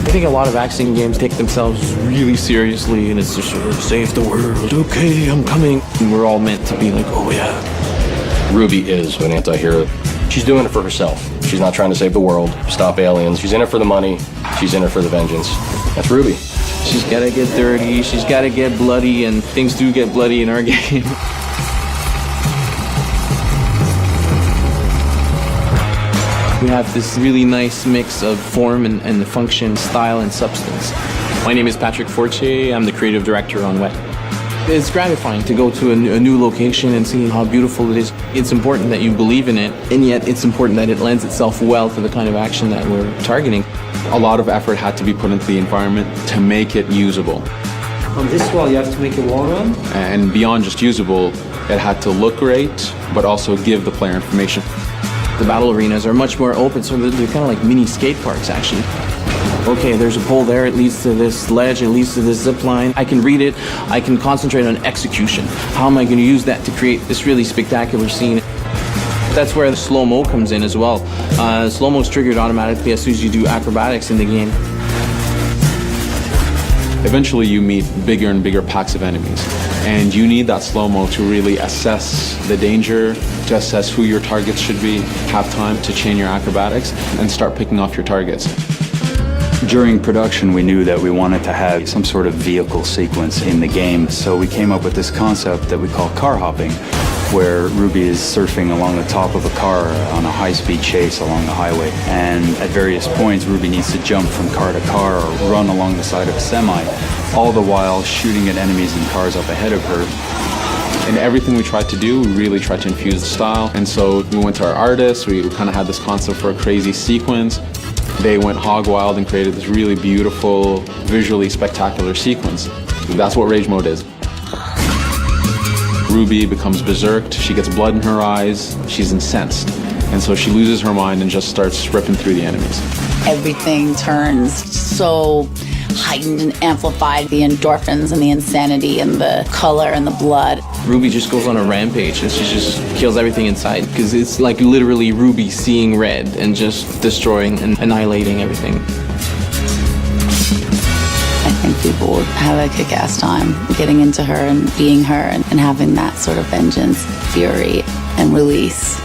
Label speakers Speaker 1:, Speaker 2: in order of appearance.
Speaker 1: I think a lot of action games take themselves really seriously, and it's just sort of save the world, okay, I'm coming. And we're all meant to be like, oh yeah.
Speaker 2: Ruby is an anti-hero. She's doing it for herself. She's not trying to save the world, stop aliens. She's in it for the money. She's in it for the vengeance. That's Ruby.
Speaker 1: She's gotta get dirty, she's gotta get bloody, and things do get bloody in our game. We have this really nice mix of form and function, style and substance. My name is Patrick Fortier. I'm the creative director on Wet. It's gratifying to go to a new location and see how beautiful it is. It's important that you believe in it, and yet it's important that it lends itself well to the kind of action that we're targeting.
Speaker 3: A lot of effort had to be put into the environment to make it usable.
Speaker 4: On this wall, you have to make a wall run?
Speaker 3: And beyond just usable, it had to look great, but also give the player information.
Speaker 1: The battle arenas are much more open, so they're kind of like mini skate parks, actually. Okay, there's a pole there, it leads to this ledge, it leads to this zip line. I can read it, I can concentrate on execution. How am I going to use that to create this really spectacular scene? That's where the slow-mo comes in as well. Slow-mo is triggered automatically as soon as you do acrobatics in the game.
Speaker 3: Eventually you meet bigger and bigger packs of enemies, and you need that slow-mo to really assess the danger, to assess who your targets should be, have time to chain your acrobatics, and start picking off your targets.
Speaker 5: During production, we knew that we wanted to have some sort of vehicle sequence in the game, so we came up with this concept that we call car hopping, where Ruby is surfing along the top of a car on a high-speed chase along the highway. And at various points, Ruby needs to jump from car to car or run along the side of a semi, all the while shooting at enemies and cars up ahead of her.
Speaker 3: In everything we tried to do, we really tried to infuse the style. And so we went to our artists, we kind of had this concept for a crazy sequence. They went hog wild and created this really beautiful, visually spectacular sequence. That's what Rage Mode is. Ruby becomes berserked, she gets blood in her eyes, she's incensed. And so she loses her mind and just starts ripping through the enemies.
Speaker 6: Everything turns so heightened and amplified. The endorphins and the insanity and the color and the blood.
Speaker 1: Ruby just goes on a rampage and she just kills everything inside, because it's like literally Ruby seeing red and just destroying and annihilating everything.
Speaker 6: I think people would have a kick-ass time getting into her and being her and having that sort of vengeance, fury, and release.